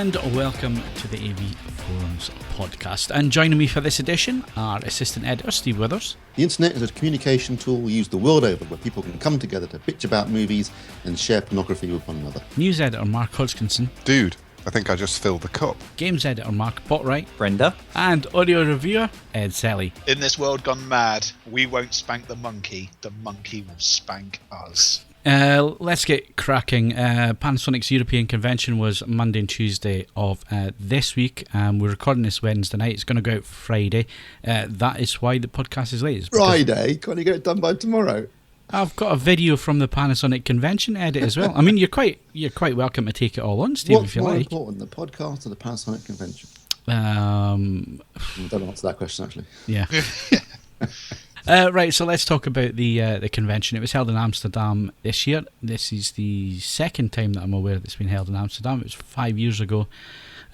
And welcome to the AVForums podcast. And joining me for this edition are assistant editor Steve Withers. The internet is a communication tool used the world over where people can come together to bitch about movies and share pornography with one another. News editor Mark Hodgkinson. Dude, I think I just filled the cup. Games editor Mark Botwright. Brenda. And audio reviewer Ed Selley. In this world gone mad, we won't spank the monkey will spank us. Let's get cracking. Panasonic's European Convention was Monday and Tuesday of this week. We're recording this Wednesday night. It's going to go out Friday. That is why the podcast is late. Friday? Can't you get it done by tomorrow? I've got a video from the Panasonic Convention edit as well. I mean, you're quite welcome to take it all on, Steve, if you like. What's more important, the podcast or the Panasonic Convention? Don't answer that question, actually. Yeah. Right, so let's talk about the convention. It was held in Amsterdam this year. This is the second time that I'm aware that it's been held in Amsterdam. It was 5 years ago.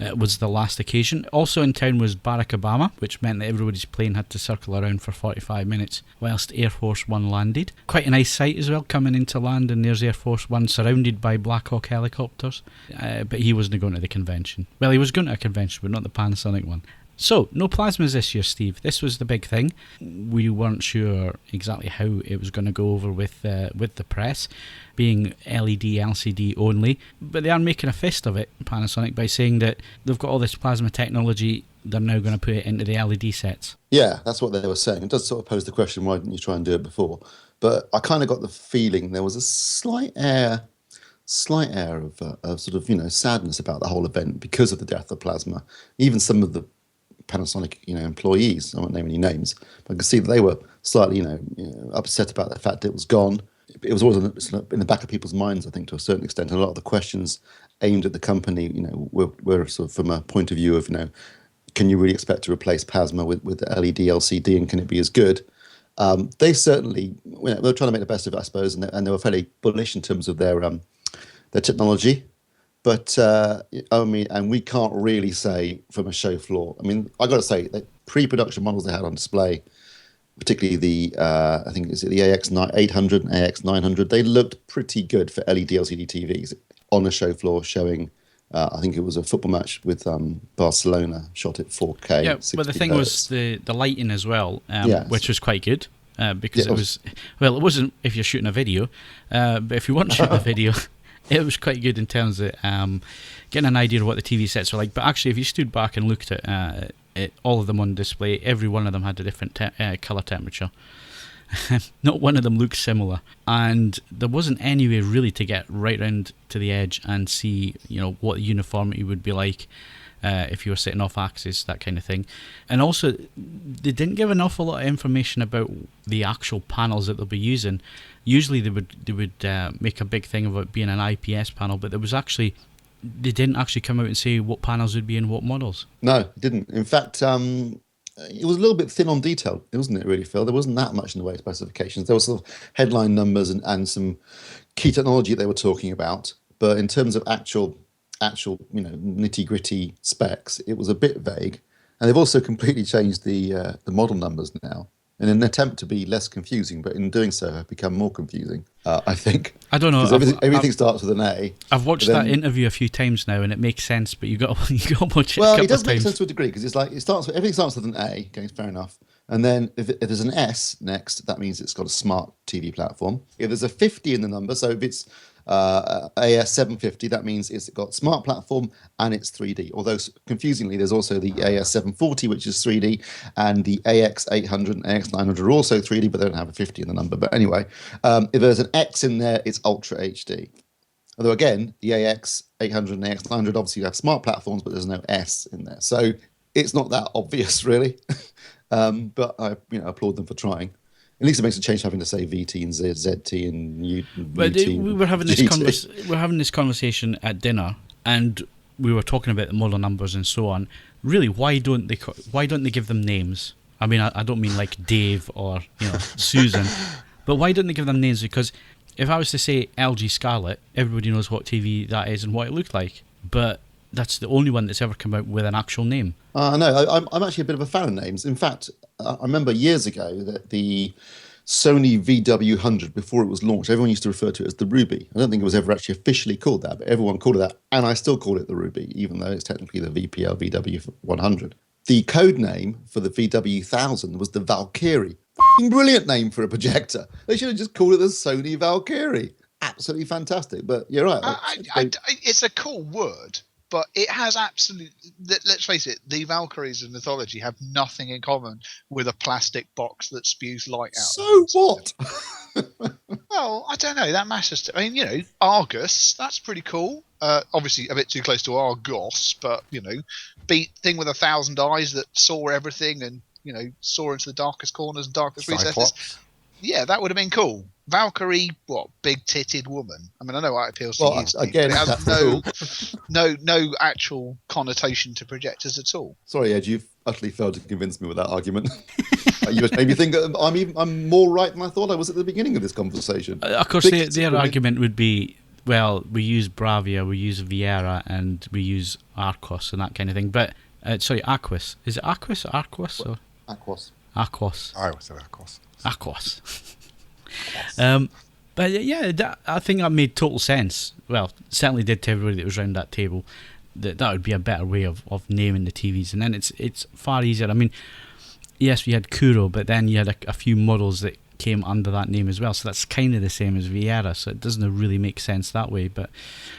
It was the last occasion. Also in town was Barack Obama, which meant that everybody's plane had to circle around for 45 minutes whilst Air Force One landed. Quite a nice sight as well, coming into land, and there's Air Force One surrounded by Black Hawk helicopters. But he wasn't going to the convention. Well, he was going to a convention, but not the Panasonic one. So, no plasmas this year, Steve. This was the big thing. We weren't sure exactly how it was going to go over with the press, being LED, LCD only. But they are making a fist of it, Panasonic, by saying that they've got all this plasma technology, they're now going to put it into the LED sets. Yeah, that's what they were saying. It does sort of pose the question, why didn't you try and do it before? But I kind of got the feeling there was a slight air of sort of, sadness about the whole event because of the death of plasma. Even some of the Panasonic, employees, I won't name any names, but I can see that they were slightly, upset about the fact it was gone. It was always in the back of people's minds, I think, to a certain extent. And a lot of the questions aimed at the company, were sort of from a point of view of, can you really expect to replace plasma with LED, LCD, and can it be as good? They certainly, they were trying to make the best of it, I suppose, and they were fairly bullish in terms of their technology. But, and we can't really say from a show floor. I mean, I got to say, the pre-production models they had on display, particularly the, I think it's the AX800 and AX900, they looked pretty good for LED LCD TVs on a show floor showing, I think it was a football match with Barcelona, shot at 4K. Yeah, but the thing was the lighting as well, which was quite good. Because it wasn't if you're shooting a video, but if you weren't shooting a video... It was quite good in terms of getting an idea of what the TV sets were like. But actually, if you stood back and looked at all of them on display, every one of them had a different colour temperature. Not one of them looked similar. And there wasn't any way really to get right round to the edge and see, what the uniformity would be like if you were sitting off axis, that kind of thing. And also, they didn't give an awful lot of information about the actual panels that they'll be using. Usually they would make a big thing of it being an IPS panel, but they didn't actually come out and say what panels would be in what models. No, it didn't. In fact, it was a little bit thin on detail, wasn't it, really, Phil? There wasn't that much in the way of specifications. There were sort of headline numbers and some key technology they were talking about, but in terms of actual nitty-gritty specs, it was a bit vague. And they've also completely changed the model numbers now in an attempt to be less confusing, but in doing so have become more confusing, I think. I don't know. Everything starts with an A. I've watched that interview a few times now, and it makes sense, but you got to watch it. Well, it does make sense to a degree, because it's like everything starts with an A, okay, fair enough. And then if there's an S next, that means it's got a smart TV platform. If there's a 50 in the number, so if it's AS750, that means it's got smart platform and it's 3D. Although confusingly, there's also the AS740, which is 3D, and the AX800 and AX900 are also 3D, but they don't have a 50 in the number. But anyway, if there's an X in there, it's Ultra HD. Although again, the AX800 and AX900 obviously have smart platforms, but there's no S in there. So it's not that obvious, really. But I applaud them for trying. At least it makes a change having to say VT and ZT and UT. But we were having this conversation at dinner, and we were talking about the model numbers and so on. Really, why don't they give them names? I mean, I don't mean like Dave or Susan, but why don't they give them names? Because if I was to say LG Scarlett, everybody knows what TV that is and what it looked like. But that's the only one that's ever come out with an actual name. No, I'm actually a bit of a fan of names. In fact, I remember years ago that the Sony VW100 before it was launched, everyone used to refer to it as the Ruby. I don't think it was ever actually officially called that, but everyone called it that, and I still call it the Ruby, even though it's technically the VPL VW100. The code name for the VW1000 was the Valkyrie. F***ing brilliant name for a projector. They should have just called it the Sony Valkyrie. Absolutely fantastic. But you're right. It's a cool word, but it has absolutely. Let's face it, the Valkyries of mythology have nothing in common with a plastic box that spews light out. So what? Well, I don't know. That matters. I mean, Argus. That's pretty cool. Obviously, a bit too close to Argos, but thing with 1,000 eyes that saw everything and saw into the darkest corners and darkest recesses. Yeah, that would have been cool. Valkyrie, what? Big-titted woman. I mean, I know why it appeals to you, Steve, again, but it has no actual connotation to projectors at all. Sorry, Ed, you've utterly failed to convince me with that argument. You made me think I'm more right than I thought I was at the beginning of this conversation. Of course, their argument would be, well, we use Bravia, we use Viera, and we use Arcos and that kind of thing. But, sorry, Aquas. Is it Aquas or Arquas? Or? Aquos. Aquos. I always said Aquos. Aquos. But yeah, I think that made total sense. Well, certainly did to everybody that was around that table. That would be a better way of naming the TVs, and then it's far easier. I mean, yes, we had Kuro, but then you had a few models that came under that name as well, so that's kind of the same as Viera, so it doesn't really make sense that way.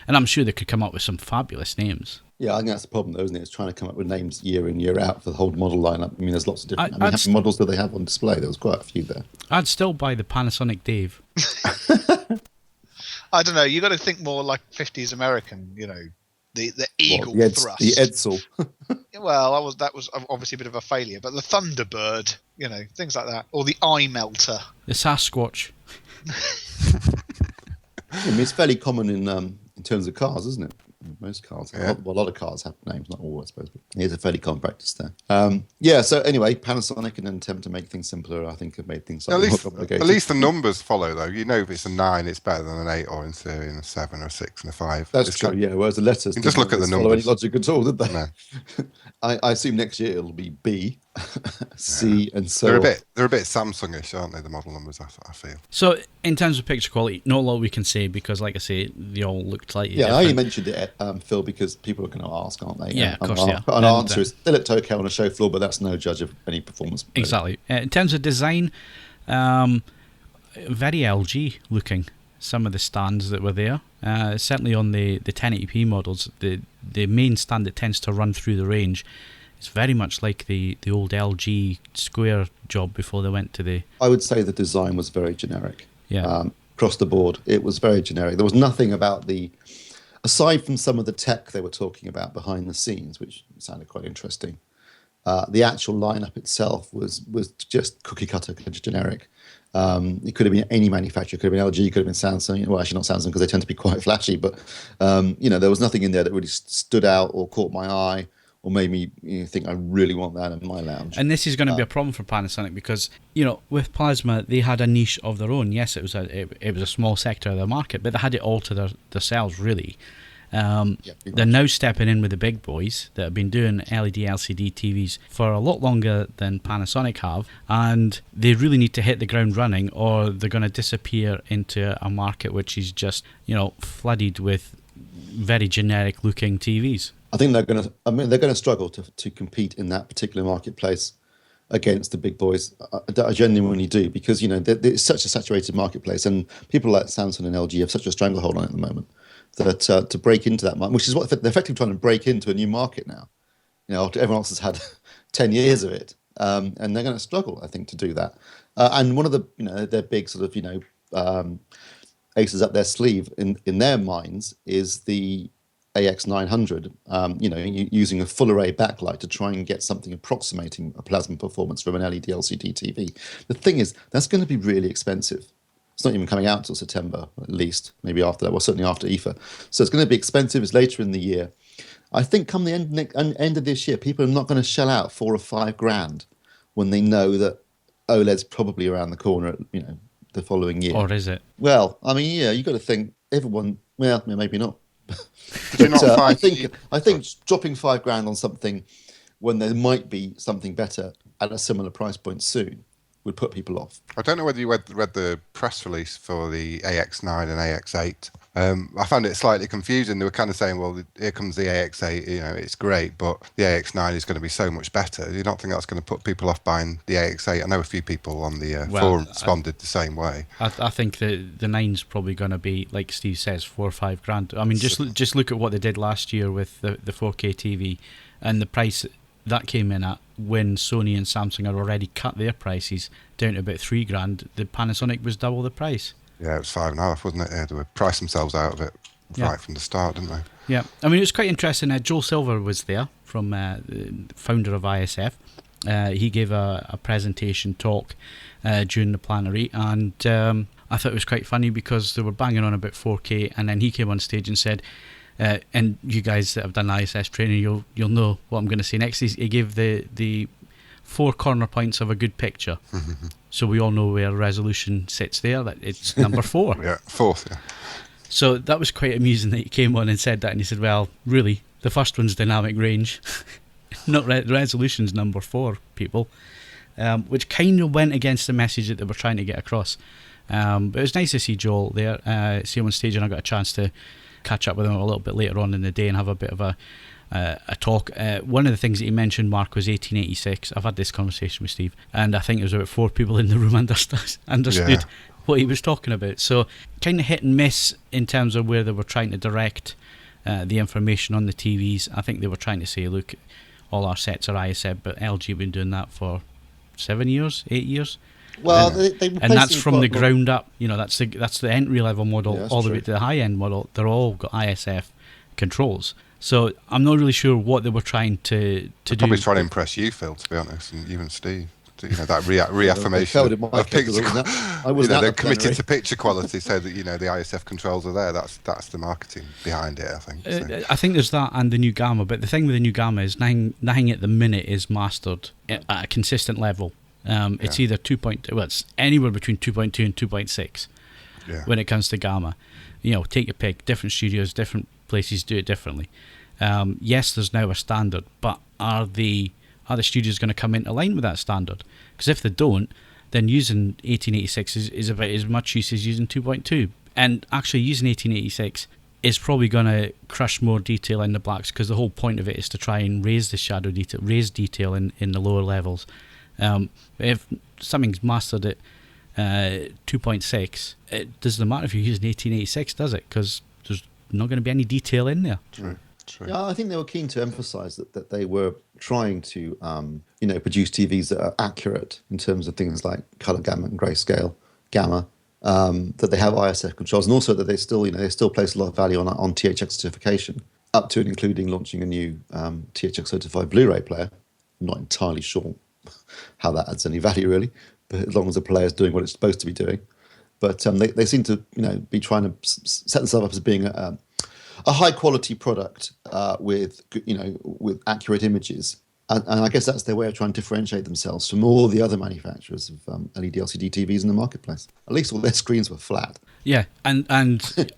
And I'm sure they could come up with some fabulous names. Yeah, I think that's the problem, though, isn't it? It's trying to come up with names year in, year out for the whole model lineup. I mean, there's lots of different. How many models do they have on display? There was quite a few there. I'd still buy the Panasonic Dave. I don't know. You got to think more like 50s American. The Eagle thrust. The Edsel. Well, that was obviously a bit of a failure, but the Thunderbird, things like that, or the Eye Melter, the Sasquatch. I mean, it's fairly common in terms of cars, isn't it? Most cars, a lot of cars have names, not all, I suppose, but here's a fairly common practice there. So anyway, Panasonic, in an attempt to make things simpler, I think have made things slightly more complicated. At least the numbers follow, though. If it's a 9, it's better than an 8, or in theory, a 7 or a 6 and a 5. That's true, yeah. Whereas the letters just look at the numbers. Follow any logic at all, did they? No. I assume next year it'll be B, C, and so they're a bit Samsungish, aren't they? The model numbers, I feel. So in terms of picture quality, not a lot we can say because, like I say, they all look slightly different. I only mentioned it, Phil, because people are going to ask, aren't they? Yeah, of course, yeah. An answer is still at Tokyo on a show floor, but that's no judge of any performance. Exactly. In terms of design, very LG looking. Some of the stands that were there, certainly on the 1080p models, the main stand that tends to run through the range is very much like the old LG Square job before they went to the... I would say the design was very generic. Yeah. Across the board, it was very generic. There was nothing about aside from some of the tech they were talking about behind the scenes, which sounded quite interesting. The actual lineup itself was just cookie cutter, generic. It could have been any manufacturer. It could have been LG, could have been Samsung. Well, actually not Samsung because they tend to be quite flashy. But there was nothing in there that really stood out or caught my eye or made me think I really want that in my lounge. And this is going to be a problem for Panasonic because with Plasma they had a niche of their own. Yes, it was a small sector of the market, but they had it all to themselves really. They're now stepping in with the big boys that have been doing LED LCD TVs for a lot longer than Panasonic have, and they really need to hit the ground running or they're going to disappear into a market which is just flooded with very generic looking TVs. I think they're going to struggle to compete in that particular marketplace against the big boys. I genuinely do, because it's such a saturated marketplace, and people like Samsung and LG have such a stranglehold on it at the moment that to break into that market, which is what they're effectively trying to break into a new market now. Everyone else has had 10 years of it, and they're going to struggle, I think, to do that. And one of their big sort of aces up their sleeve in their minds is the AX900, using a full array backlight to try and get something approximating a plasma performance from an LED LCD TV. The thing is, that's going to be really expensive. It's not even coming out till September, at least, maybe after that, well, certainly after IFA. So it's going to be expensive. It's later in the year. I think come the end of this year, people are not going to shell out $4 or $5 grand when they know that OLED's probably around the corner, the following year. Or is it? Well, I mean, yeah, you've got to think everyone, well, maybe not. I think dropping $5 grand on something when there might be something better at a similar price point soon would put people off. I don't know whether you read the press release for the AX9 and AX8. I found it slightly confusing. They were kind of saying, well, here comes the AX8, it's great, but the AX9 is going to be so much better. You don't think that's going to put people off buying the AX8? I know a few people on the forum responded the same way. I think the 9's probably going to be, like Steve says, $4 or $5 grand. I mean, just look at what they did last year with the 4K TV and the price that came in at when Sony and Samsung had already cut their prices down to about $3 grand. The Panasonic was double the price. Yeah, it was 5.5, wasn't it? They would price themselves out of it right from the start, didn't they? Yeah, I mean, it was quite interesting. Joel Silver was there, from the founder of ISF. He gave a presentation talk during the plenary, and I thought it was quite funny because they were banging on about 4K, and then he came on stage and said, and you guys that have done ISS training, you'll know what I'm going to say next. He gave the 4 corner points of a good picture. So we all know where resolution sits there, that it's number 4. Yeah, 4th, yeah. So that was quite amusing that he came on and said that, and he said, well, really, the first one's dynamic range, not resolution's number 4, people, which kind of went against the message that they were trying to get across. But it was nice to see Joel there, see him on stage, and I got a chance to catch up with him a little bit later on in the day and have a bit of a talk. One of the things that he mentioned, Mark, was 1886. I've had this conversation with Steve, and I think there was about 4 people in the room understood what he was talking about. So kind of hit and miss in terms of where they were trying to direct the information on the TVs. I think they were trying to say, look, all our sets are ISF, but LG have been doing that for 7 years, 8 years. Well, and that's from the ground up. That's the entry level model all the way to the high end model. They're all got ISF controls. So I'm not really sure what they were trying to do. Probably trying to impress you, Phil, to be honest, and even Steve. That reaffirmation of picture. They're committed to picture quality, so that the ISF controls are there. That's the marketing behind it, I think. So. I think there's that and the new Gamma, but the thing with the new Gamma is nothing at the minute is mastered at a consistent level. It's either 2.2, well, it's anywhere between 2.2 and 2.6 when it comes to Gamma. Take your pick. Different studios, different places do it differently. Yes, there's now a standard, but are the studios going to come into line with that standard? Because if they don't, then using 1886 is about as much use as using 2.2. And actually using 1886 is probably going to crush more detail in the blacks, because the whole point of it is to try and raise the shadow detail, raise detail in the lower levels. If something's mastered at 2.6, it doesn't matter if you're using 1886, does it? Because there's not going to be any detail in there. True. Yeah, I think they were keen to emphasise that they were trying to, produce TVs that are accurate in terms of things like colour gamma and grayscale gamma. That they have ISF controls, and also that they still place a lot of value on THX certification, up to and including launching a new THX certified Blu-ray player. I'm not entirely sure how that adds any value really, but as long as the player is doing what it's supposed to be doing. But they seem to be trying to set themselves up as being a high quality product with accurate images, and I guess that's their way of trying to differentiate themselves from all the other manufacturers of LED LCD TVs in the marketplace. At least all their screens were flat. Yeah, and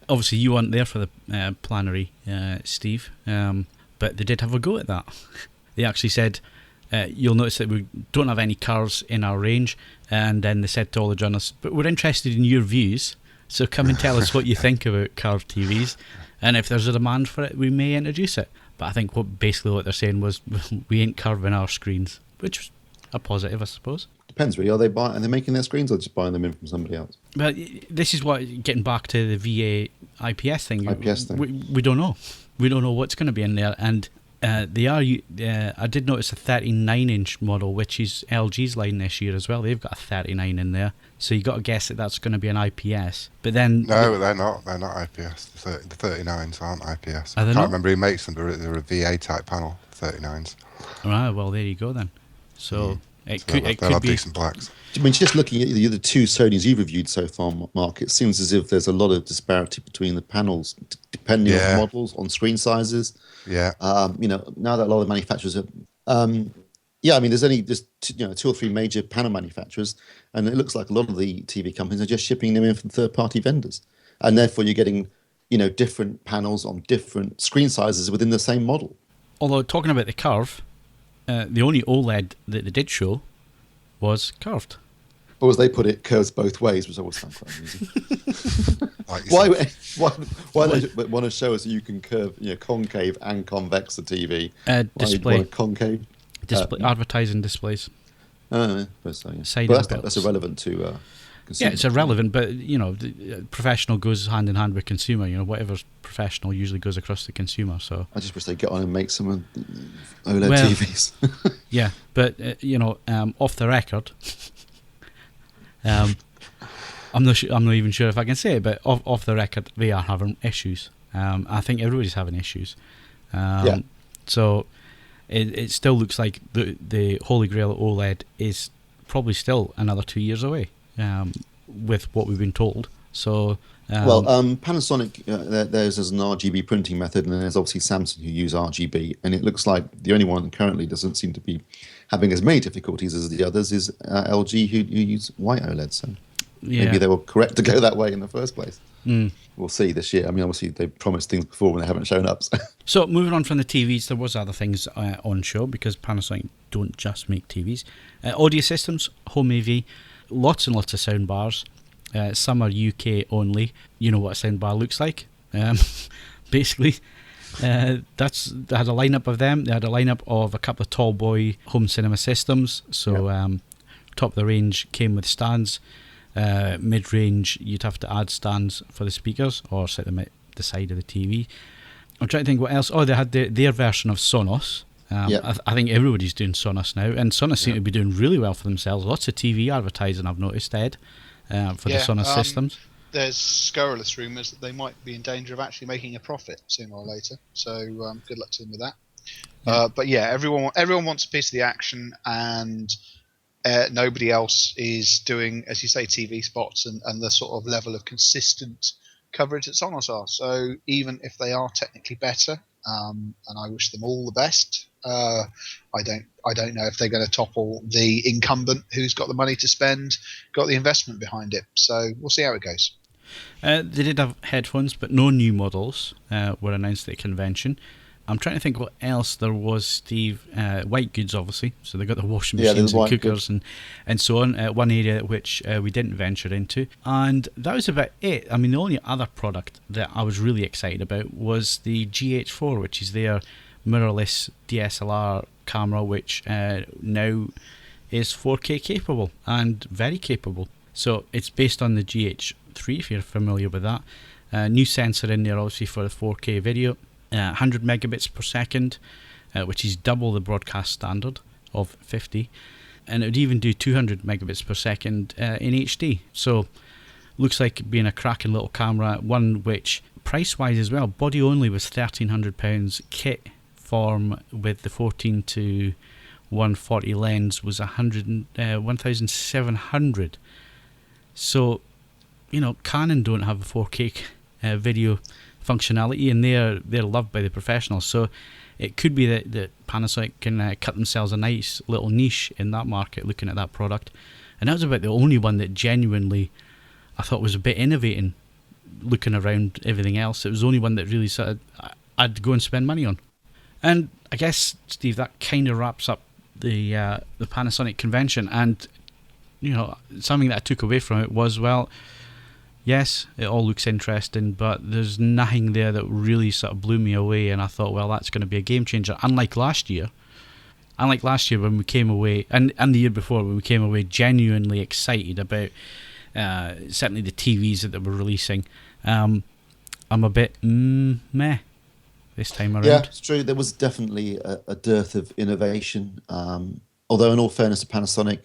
obviously you weren't there for the plenary, Steve, but they did have a go at that. They actually said, you'll notice that we don't have any curves in our range, and then they said to all the journalists, but we're interested in your views, so come and tell us what you think about curved TVs, and if there's a demand for it, we may introduce it. But I think what they're saying was, we ain't curving our screens, which was a positive, I suppose. Depends really. Are they making their screens, or just buying them in from somebody else? But this is what, getting back to the VA IPS thing. We don't know. We don't know what's going to be in there, and they are. I did notice a 39-inch model, which is LG's line this year as well. They've got a 39 in there, so you got to guess that that's going to be an IPS. But then no, they're not. They're not IPS. The 39s aren't IPS. I can't remember who makes them, but they're a VA type panel. 39s. Right. Well, there you go then. So it could be decent blacks. I mean, just looking at the other two Sonys you've reviewed so far, Mark, it seems as if there's a lot of disparity between the panels, depending on models, on screen sizes. Yeah. Now that a lot of manufacturers are, there's only just 2 or 3 major panel manufacturers, and it looks like a lot of the TV companies are just shipping them in from third-party vendors, and therefore you're getting, different panels on different screen sizes within the same model. Although talking about the curve, the only OLED that they did show was curved. Or as they put it, curves both ways, which I always found quite amusing. Why they want to show us that you can curve, concave and convex the TV? Display. Concave? Advertising displays. So, yeah. But that's irrelevant to consumer. Yeah, it's irrelevant, but the professional goes hand in hand with consumer. Whatever's professional usually goes across the consumer. So I just wish they get on and make some OLED TVs. Yeah, but off the record, I'm not even sure if I can say it, but off the record, they are having issues. I think everybody's having issues. So it still looks like the Holy Grail OLED is probably still another 2 years away, with what we've been told. So Panasonic, there's an RGB printing method, and then there's obviously Samsung who use RGB, and it looks like the only one currently doesn't seem to be having as many difficulties as the others is LG who use white OLED. So maybe they were correct to go that way in the first place. We'll see this year. I mean, obviously they promised things before when they haven't shown up. So moving on from the TVs, there was other things on show, because Panasonic don't just make TVs. Audio systems, home AV, lots and lots of sound bars. Some are UK only. You know what a sound bar looks like. Basically, they had a lineup of them. They had a lineup of a couple of tall boy home cinema systems. So top of the range came with stands. Mid-range, you'd have to add stands for the speakers or set them at the side of the TV. I'm trying to think what else. Oh, they had their version of Sonos. I think everybody's doing Sonos now, and Sonos seem to be doing really well for themselves. Lots of TV advertising, I've noticed, Ed, for the Sonos systems. There's scurrilous rumours that they might be in danger of actually making a profit sooner or later. So good luck to them with that. But yeah, everyone wants a piece of the action, and nobody else is doing, as you say, TV spots and the sort of level of consistent coverage that Sonos are. So even if they are technically better, and I wish them all the best, I don't know if they're going to topple the incumbent who's got the money to spend, got the investment behind it. So we'll see how it goes. They did have headphones, but no new models were announced at the convention. I'm trying to think what else there was, Steve. White goods, obviously. So they got the washing machines and cookers and so on. One area which we didn't venture into. And that was about it. I mean, the only other product that I was really excited about was the GH4, which is their mirrorless DSLR camera, which now is 4K capable and very capable. So it's based on the GH3, if you're familiar with that. New sensor in there, obviously, for the 4K video. 100 megabits per second, which is double the broadcast standard of 50, and it would even do 200 megabits per second in HD. So looks like being a cracking little camera, one which price wise as well, body only was £1,300, kit form with the 14 to 140 lens was 1,700. So Canon don't have a 4K video functionality, and they're loved by the professionals. So it could be that Panasonic can cut themselves a nice little niche in that market looking at that product. And that was about the only one that genuinely I thought was a bit innovating looking around everything else. It was the only one that really sort of I'd go and spend money on. And I guess, Steve, that kind of wraps up the Panasonic convention. And something that I took away from it was, well, yes, it all looks interesting, but there's nothing there that really sort of blew me away, and I thought, well, that's going to be a game changer. Unlike last year when we came away, and the year before when we came away genuinely excited about certainly the TVs that they were releasing. I'm a bit meh this time around. Yeah, it's true. There was definitely a dearth of innovation. Although in all fairness to Panasonic,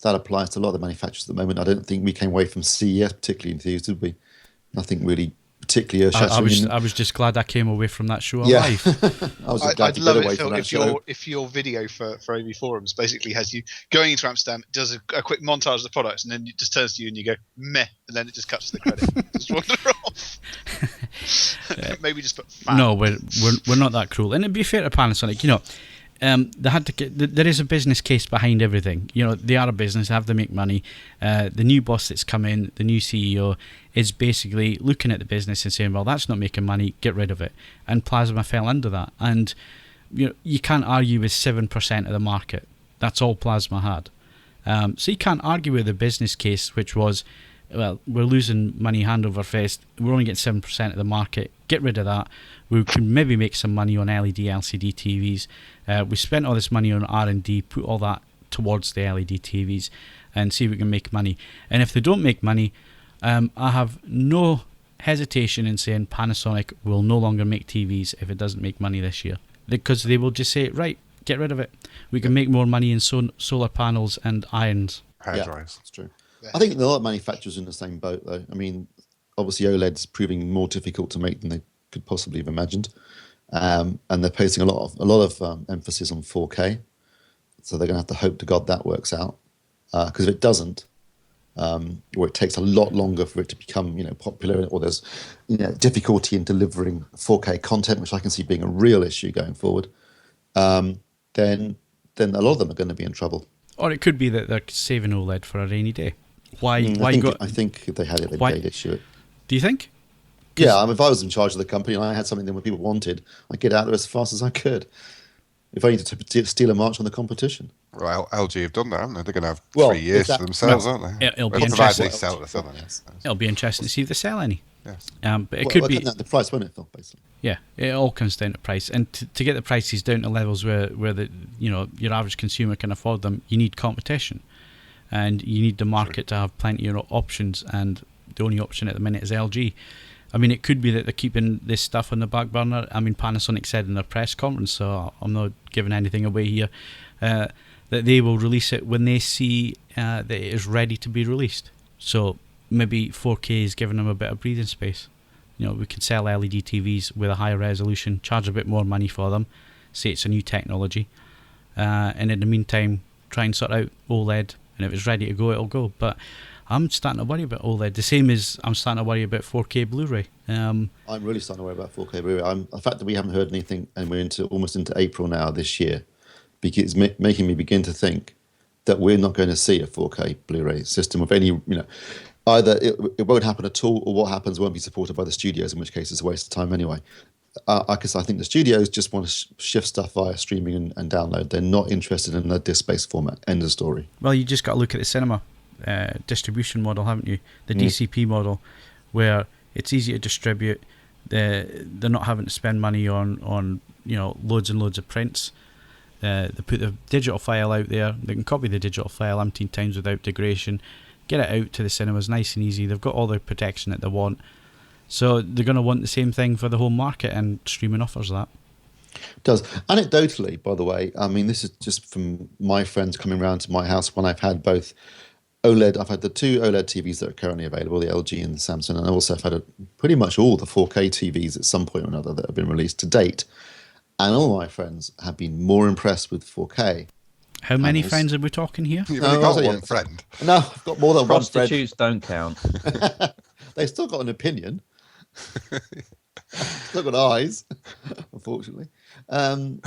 that applies to a lot of the manufacturers at the moment. I don't think we came away from CES particularly enthused, did we? Nothing really particularly earth-shattering. I was just glad I came away from that show alive. I'd love it, Phil, if your video for AVForums basically has you going into Amsterdam, does a quick montage of the products, and then it just turns to you and you go, meh, and then it just cuts to the credit. Just wander off. Maybe just put fan. No, we're not that cruel. And to be fair to Panasonic, they had to. There is a business case behind everything. They are a business, they have to make money. The new boss that's come in, the new CEO, is basically looking at the business and saying, well, that's not making money, get rid of it. And Plasma fell under that. And you can't argue with 7% of the market. That's all Plasma had. So you can't argue with the business case, which was, well, we're losing money hand over fist. We're only getting 7% of the market. Get rid of that. We can maybe make some money on LED, LCD TVs. We spent all this money on R&D, put all that towards the LED TVs and see if we can make money. And if they don't make money, I have no hesitation in saying Panasonic will no longer make TVs if it doesn't make money this year. Because they will just say, right, get rid of it. We can make more money in solar panels and irons. Hair dryers. That's true. I think a lot of manufacturers are in the same boat, though. I mean, obviously OLED's proving more difficult to make than they could possibly have imagined, and they're placing a lot of emphasis on 4K. So they're going to have to hope to God that works out, because if it doesn't, or it takes a lot longer for it to become, popular, or there's, difficulty in delivering 4K content, which I can see being a real issue going forward, then a lot of them are going to be in trouble. Or it could be that they're saving OLED for a rainy day. I think if they had it, they'd issue it. Do you think? Yeah, if I was in charge of the company and I had something that people wanted, I'd get out there as fast as I could. If I needed to steal a march on the competition. Well, LG have done that, haven't they? They're going to have 3 years to themselves, aren't they? It'll be interesting. It'll be interesting to see if they sell any. Yes. But it could be the price, won't it, Phil? Basically. Yeah, it all comes down to price, and to get the prices down to levels where the your average consumer can afford them, you need competition, and you need the market to have plenty of options. And the only option at the minute is LG. I mean, it could be that they're keeping this stuff on the back burner. I mean, Panasonic said in their press conference, so I'm not giving anything away here, that they will release it when they see that it is ready to be released. So maybe 4K is giving them a bit of breathing space. We can sell LED TVs with a higher resolution, charge a bit more money for them, say it's a new technology, and in the meantime, try and sort out OLED, and if it's ready to go, it'll go. But I'm starting to worry about OLED, the same as I'm starting to worry about 4K Blu-ray. I'm really starting to worry about 4K Blu-ray. The fact that we haven't heard anything, and we're almost into April now this year, because it's making me begin to think that we're not going to see a 4K Blu-ray system of any, either it won't happen at all, or what happens won't be supported by the studios, in which case it's a waste of time anyway. Because I think the studios just want to shift stuff via streaming and download. They're not interested in the disc-based format. End of story. Well, you just got to look at the cinema distribution model, haven't you? The DCP model, where it's easy to distribute. They're not having to spend money on loads and loads of prints. They put the digital file out there. They can copy the digital file umpteen times without degradation, get it out to the cinemas nice and easy. They've got all the protection that they want. So they're going to want the same thing for the home market, and streaming offers that. It does. Anecdotally, by the way, I mean, this is just from my friends coming around to my house when I've had both OLED. I've had the two OLED TVs that are currently available, the LG and the Samsung, and I also have had pretty much all the 4K TVs at some point or another that have been released to date. And all my friends have been more impressed with 4K. How many friends are we talking here? You've only got one friend. No, I've got more than one friend. Prostitutes don't count. They've still got an opinion. Still got eyes, unfortunately. No,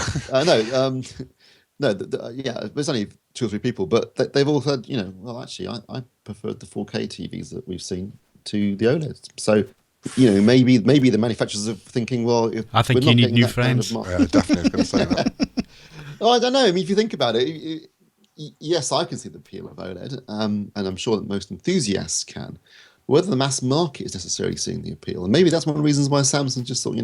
there's only 2 or 3 people, but they've all said, well, actually, I preferred the 4K TVs that we've seen to the OLEDs. So, maybe the manufacturers are thinking, well, I think you need new friends. Yeah, definitely going to say that. I don't know. I mean, if you think about it, yes, I can see the appeal of OLED, and I'm sure that most enthusiasts can. Whether the mass market is necessarily seeing the appeal, and maybe that's one of the reasons why Samsung just thought,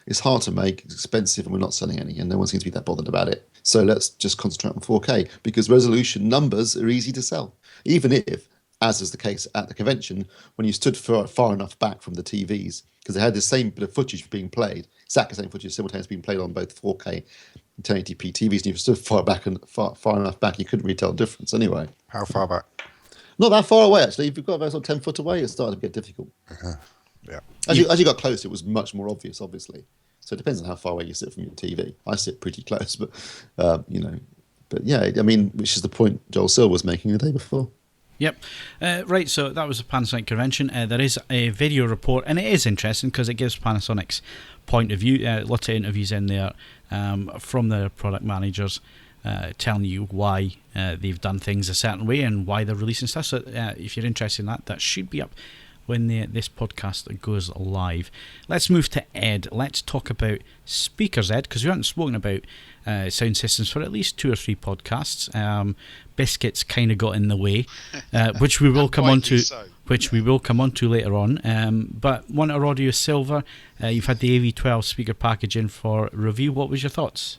it's hard to make, it's expensive, and we're not selling any, and no one seems to be that bothered about it. So let's just concentrate on 4K, because resolution numbers are easy to sell, even if, as is the case at the convention, when you stood far enough back from the TVs, because they had the same bit of footage being played, exactly the same footage simultaneously being played on both 4K and 1080p TVs, and you stood far enough back, you couldn't really tell the difference anyway. How far back? Not that far away, actually. If you've got about 10 foot away, it started to get difficult. Yeah. As you got closer, it was much more obvious, obviously. So it depends on how far away you sit from your TV. I sit pretty close, but But yeah, I mean, which is the point Joel Sill was making the day before. Yep. Right, so that was the Panasonic Convention. There is a video report, and it is interesting because it gives Panasonic's point of view. Lots of interviews in there from their product managers telling you why they've done things a certain way and why they're releasing stuff. So if you're interested in that, that should be up when this podcast goes live. Let's move to Ed. Let's talk about speakers, Ed, because we haven't spoken about sound systems for at least 2 or 3 podcasts. Biscuits kind of got in the way, which we will come on to. Which we will come on to later on. But Monitor Audio Silver, you've had the AV12 speaker package in for review. What was your thoughts?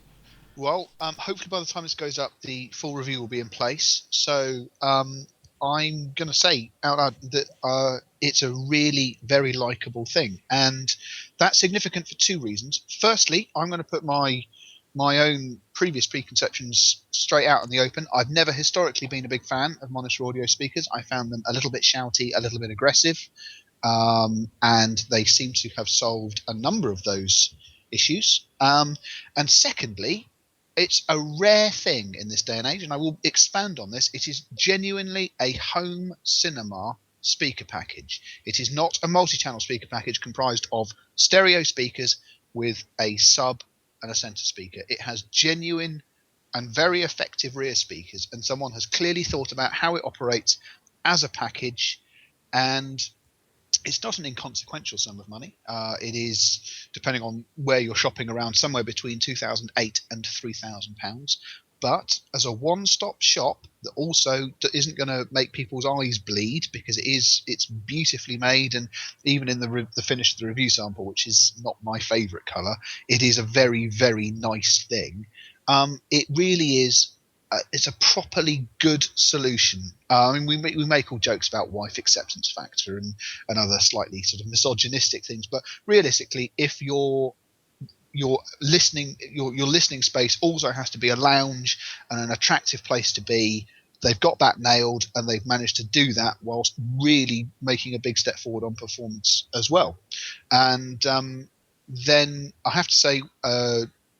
Well, hopefully by the time this goes up, the full review will be in place. So I'm going to say out loud that it's a really very likeable thing. And that's significant for 2 reasons. Firstly, I'm going to put my own previous preconceptions straight out in the open. I've never historically been a big fan of monitor audio speakers. I found them a little bit shouty, a little bit aggressive, and they seem to have solved a number of those issues. And secondly, it's a rare thing in this day and age, and I will expand on this. It is genuinely a home cinema speaker package. It is not a multi-channel speaker package comprised of stereo speakers with a sub and a center speaker. It has genuine and very effective rear speakers, and someone has clearly thought about how it operates as a package, and it's not an inconsequential sum of money. It is, depending on where you're shopping around, somewhere between £2,800 and £3,000. But as a one-stop shop that also isn't going to make people's eyes bleed, because it's beautifully made, and even in the finish of the review sample, which is not my favourite colour, it is a very, very nice thing. It really is. It's a properly good solution. I mean, we make all jokes about wife acceptance factor and other slightly sort of misogynistic things, but realistically, if your listening space also has to be a lounge and an attractive place to be, they've got that nailed, and they've managed to do that whilst really making a big step forward on performance as well. And then I have to say,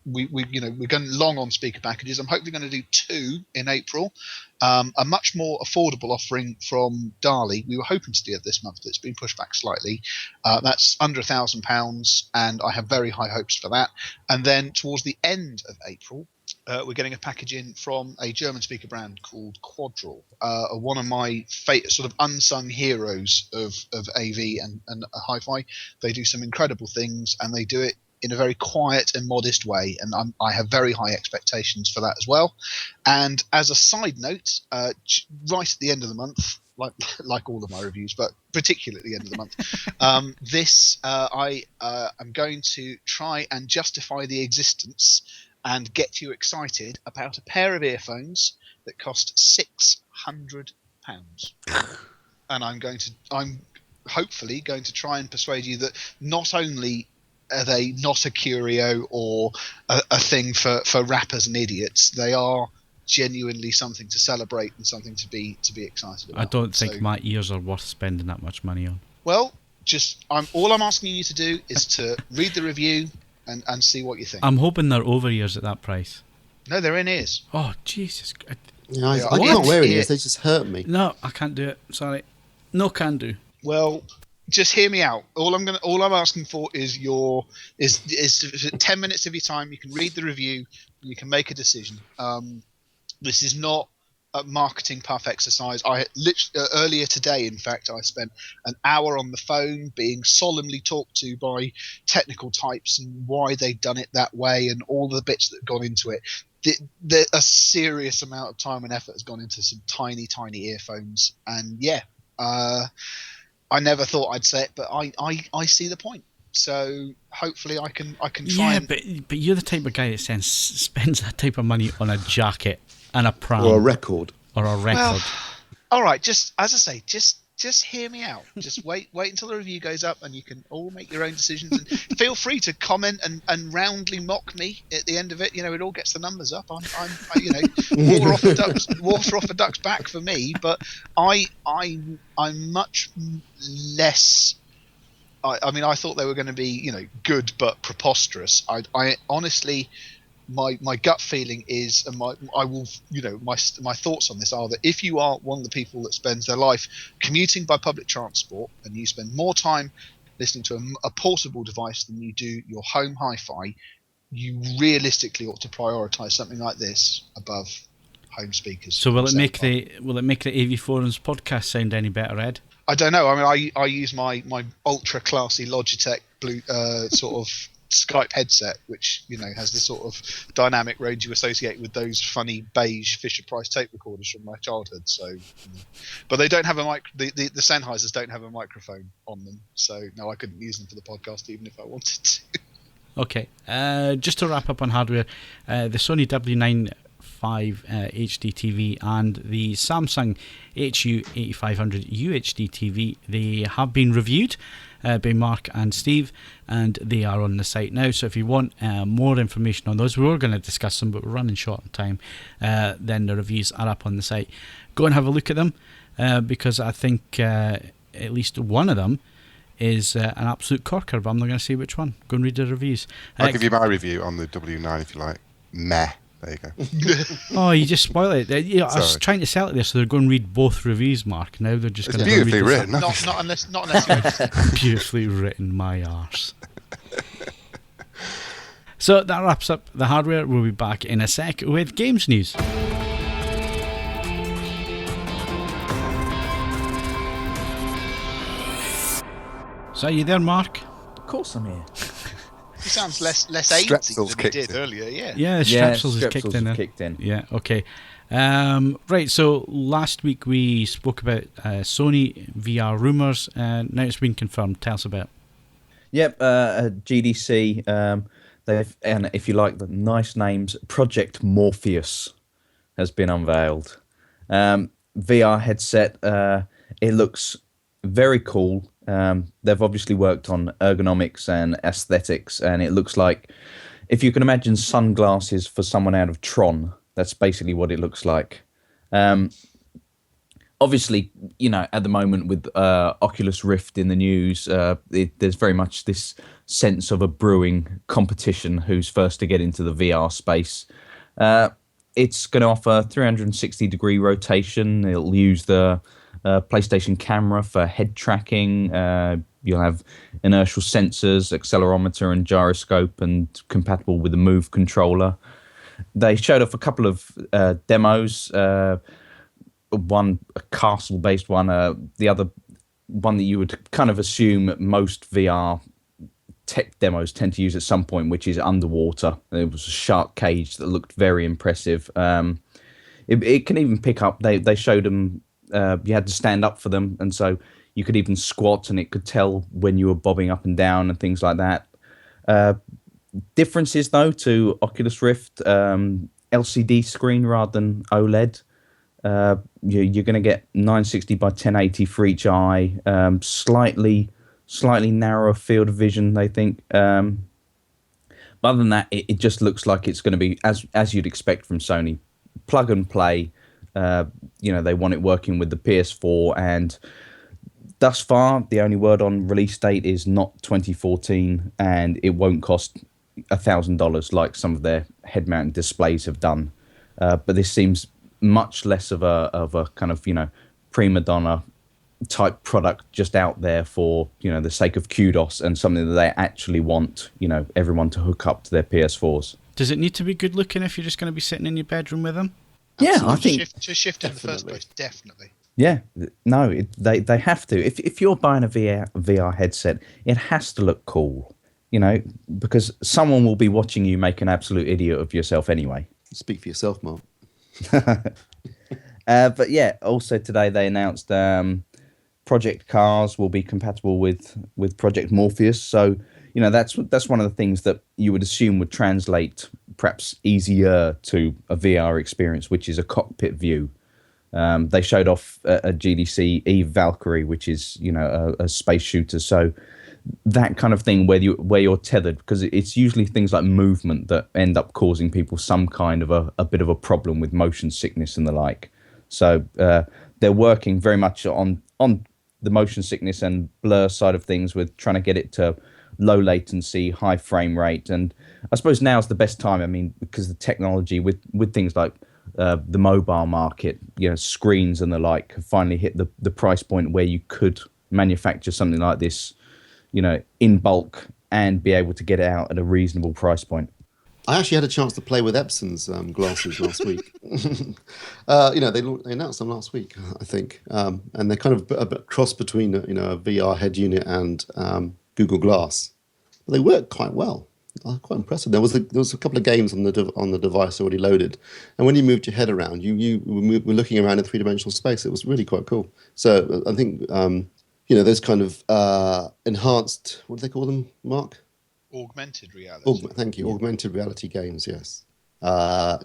we're going long on speaker packages. I'm hopefully going to do 2 in April. A much more affordable offering from Dali. We were hoping to do it this month, but it's been pushed back slightly. That's under £1,000, and I have very high hopes for that. And then towards the end of April, we're getting a package in from a German speaker brand called Quadral, one of my sort of unsung heroes of AV and hi-fi. They do some incredible things, and they do it in a very quiet and modest way, and I have very high expectations for that as well. And as a side note, right at the end of the month, like all of my reviews, but particularly at the end of the month, I am going to try and justify the existence and get you excited about a pair of earphones that cost £600, and I'm hopefully going to try and persuade you that not only are they not a curio or a thing for rappers and idiots, they are genuinely something to celebrate and something to be excited about. I don't think my ears are worth spending that much money on. Well, all I'm asking you to do is to read the review and see what you think. I'm hoping they're over ears at that price. No, they're in ears. Oh, Jesus. Yeah, I can't wear ears. They just hurt me. No, I can't do it. Sorry. No can do. Well, just hear me out. All I'm asking for is 10 minutes of your time. You can read the review and you can make a decision. This is not a marketing puff exercise. I literally earlier today, in fact, I spent an hour on the phone being solemnly talked to by technical types and why they'd done it that way and all the bits that gone into it. A serious amount of time and effort has gone into some tiny earphones, and I never thought I'd say it, but I see the point. So hopefully I can try. Yeah, but you're the type of guy that spends that type of money on a jacket and a pram or a record. Well, all right. Just as I say, just hear me out. Just wait until the review goes up, and you can all make your own decisions. And feel free to comment and roundly mock me at the end of it. It all gets the numbers up. I'm water off a duck's back for me. But I'm much less. I mean, I thought they were going to be good but preposterous. I honestly. My gut feeling is, and my thoughts on this are that if you are one of the people that spends their life commuting by public transport and you spend more time listening to a portable device than you do your home hi-fi, you realistically ought to prioritise something like this above home speakers. So will it make the AVForums podcast sound any better, Ed? I don't know. I mean, I use my ultra classy Logitech sort of Skype headset, which has this sort of dynamic range you associate with those funny beige Fisher-Price tape recorders from my childhood. So, but they don't have a the Sennheisers don't have a microphone on them, so no, I couldn't use them for the podcast even if I wanted to. Okay, just to wrap up on hardware, the Sony W955 HD TV and the Samsung HU8500 UHD TV, they have been reviewed by Mark and Steve, and they are on the site now. So if you want more information on those, we were going to discuss them, but we're running short on time. Then the reviews are up on the site. Go and have a look at them, because I think at least one of them is an absolute corker, but I'm not going to say which one. Go and read the reviews. I'll give you my review on the W9 if you like. Meh. There you go. Oh, you just spoiled it. I was trying to sell it there, so they're going to read both reviews, Mark. Now they're just going to beautifully written. Not unless you beautifully written, my arse. So that wraps up the hardware. We'll be back in a sec with games news. So are you there, Mark? Of course I'm here. He sounds less 80s than he did earlier, Yeah, Strepsils has kicked in. Yeah, okay. Right, so last week we spoke about Sony VR rumours, and now it's been confirmed. Tell us about it. Yep, GDC, and if you like the nice names, Project Morpheus has been unveiled. VR headset, it looks very cool. They've obviously worked on ergonomics and aesthetics, and it looks like, if you can imagine sunglasses for someone out of Tron, that's basically what it looks like. Obviously, at the moment with Oculus Rift in the news, there's very much this sense of a brewing competition who's first to get into the VR space. It's going to offer 360-degree rotation. It'll use the PlayStation camera for head tracking. You'll have inertial sensors, accelerometer and gyroscope, and compatible with the Move controller. They showed off a couple of demos, one a castle-based one, the other one that you would kind of assume most VR tech demos tend to use at some point, which is underwater. There was a shark cage that looked very impressive. It can even pick up, they showed them, you had to stand up for them, and so you could even squat and it could tell when you were bobbing up and down and things like that. Differences though to Oculus Rift, LCD screen rather than OLED. You're going to get 960 by 1080 for each eye, slightly narrower field of vision, they think. But other than that, it just looks like it's going to be as you'd expect from Sony, plug and play. They want it working with the PS4, and thus far the only word on release date is not 2014, and it won't cost $1,000 like some of their head-mounted displays have done. But this seems much less of a kind of prima donna type product just out there for the sake of kudos and something that they actually want everyone to hook up to their PS4s. Does it need to be good looking if you're just going to be sitting in your bedroom with them? Yeah, I think to shift in the first place, definitely. Yeah, no, they have to. If you're buying a VR headset, it has to look cool, because someone will be watching you make an absolute idiot of yourself anyway. Speak for yourself, Mark. But yeah, also today they announced Project Cars will be compatible with Project Morpheus. So that's one of the things that you would assume would translate perhaps easier to a VR experience, which is a cockpit view. They showed off a GDC Eve Valkyrie, which is a space shooter. So that kind of thing where you're tethered, because it's usually things like movement that end up causing people some kind of a bit of a problem with motion sickness and the like. So they're working very much on the motion sickness and blur side of things with trying to get it to low latency, high frame rate. And I suppose now's the best time, because the technology with things like the mobile market, screens and the like, have finally hit the price point where you could manufacture something like this in bulk and be able to get it out at a reasonable price point. I actually had a chance to play with Epson's glasses last week. They announced them last week, I think, and they're kind of a cross between a VR head unit and Google Glass. But they work quite well. Quite impressive. There was a couple of games on the device already loaded, and when you moved your head around, you were looking around in 3-dimensional space. It was really quite cool. So I think those kind of enhanced, what do they call them, Mark? Augmented reality. Thank you. Augmented reality games, yes.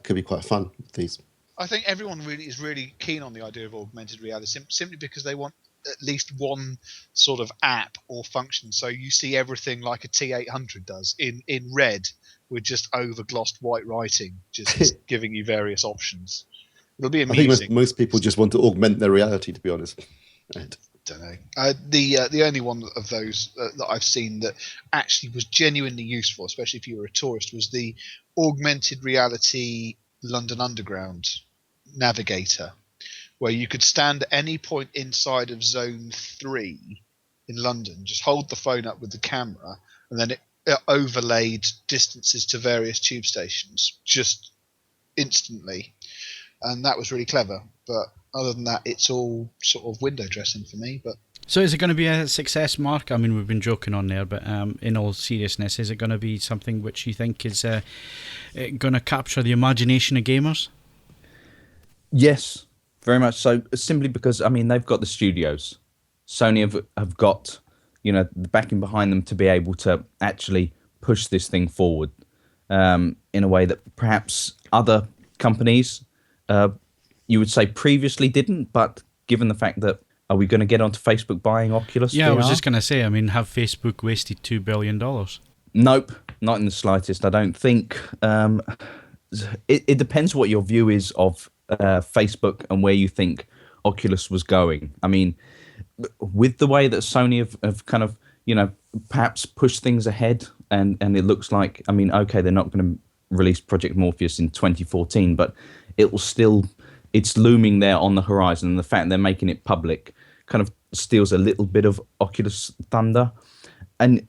Could be quite fun with these. I think everyone is really keen on the idea of augmented reality simply because they want at least one sort of app or function. So you see everything like a T800 does in red with just over-glossed white writing, just giving you various options. It'll be amusing. I think most people just want to augment their reality, to be honest. Right. Don't know. The only one of those that I've seen that actually was genuinely useful, especially if you were a tourist, was the augmented reality London Underground navigator, where you could stand at any point inside of Zone 3 in London, just hold the phone up with the camera, and then it overlaid distances to various tube stations just instantly, and that was really clever. But other than that, it's all sort of window dressing for me. But so is it going to be a success, Mark? I mean, we've been joking on there, but in all seriousness, is it going to be something which you think is going to capture the imagination of gamers? Yes, very much so. Simply because, I mean, they've got the studios. Sony have got, the backing behind them to be able to actually push this thing forward in a way that perhaps other companies, you would say previously didn't, but given the fact that, are we going to get onto Facebook buying Oculus Yeah, VR? I was just going to say, I mean, have Facebook wasted $2 billion? Nope, not in the slightest. I don't think. It depends what your view is of Facebook and where you think Oculus was going. I mean, with the way that Sony have kind of, perhaps pushed things ahead, and it looks like, I mean, okay, they're not going to release Project Morpheus in 2014, but it's looming there on the horizon, and the fact they're making it public kind of steals a little bit of Oculus thunder. And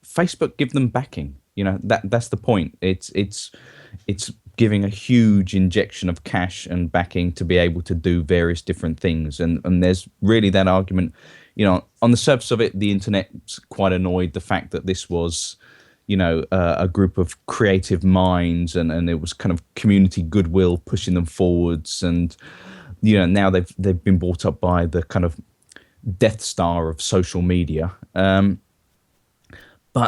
Facebook give them backing. That's the point. It's giving a huge injection of cash and backing to be able to do various different things. And there's really that argument, on the surface of it, the internet's quite annoyed the fact that this was, a group of creative minds, and it was kind of community goodwill pushing them forwards. And, now they've been brought up by the kind of Death Star of social media. But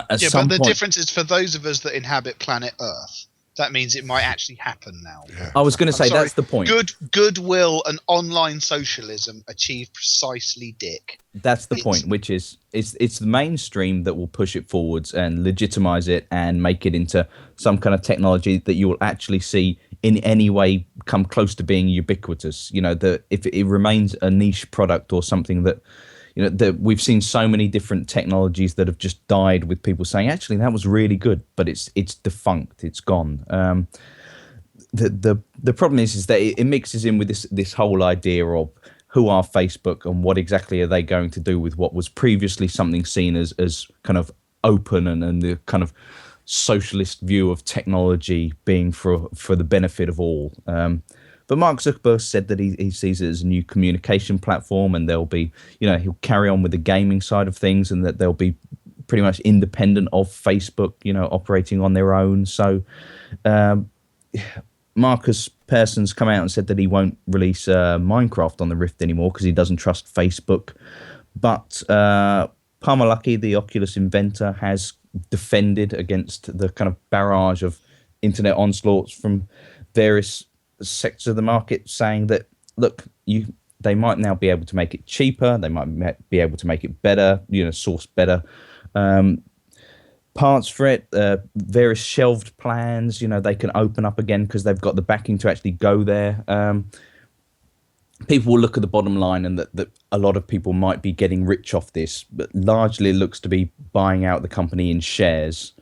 at some but the point, difference is for those of us that inhabit planet Earth, that means it might actually happen now. Yeah. I was going to say, that's the point. Goodwill and online socialism achieve precisely dick. That's the point, which is it's the mainstream that will push it forwards and legitimize it and make it into some kind of technology that you will actually see in any way come close to being ubiquitous. If it remains a niche product or something that, that we've seen so many different technologies that have just died with people saying, actually, that was really good, but it's defunct, it's gone. The problem is that it mixes in with this whole idea of who are Facebook and what exactly are they going to do with what was previously something seen as kind of open and the kind of socialist view of technology being for the benefit of all. But Mark Zuckerberg said that he sees it as a new communication platform, and there'll be, he'll carry on with the gaming side of things, and that they'll be pretty much independent of Facebook, operating on their own. So Marcus Pearson's come out and said that he won't release Minecraft on the Rift anymore because he doesn't trust Facebook. But Palmer Luckey, the Oculus inventor, has defended against the kind of barrage of internet onslaughts from various sectors of the market, saying that, look, they might now be able to make it cheaper, they might be able to make it better, source better parts for it, various shelved plans, they can open up again because they've got the backing to actually go there. People will look at the bottom line, and that a lot of people might be getting rich off this, but largely it looks to be buying out the company in shares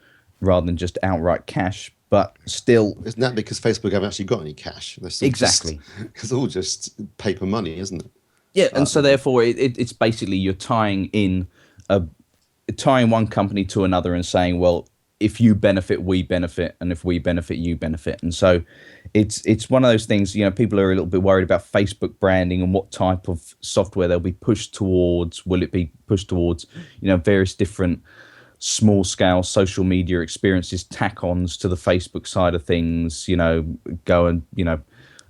rather than just outright cash. But still, isn't that because Facebook haven't actually got any cash? Exactly, it's all just paper money, isn't it? Yeah, and so therefore, it's basically you're tying one company to another and saying, well, if you benefit, we benefit, and if we benefit, you benefit. And so it's one of those things, people are a little bit worried about Facebook branding and what type of software they'll be pushed towards. Will it be pushed towards, various different small scale social media experiences, tack-ons to the Facebook side of things, go and,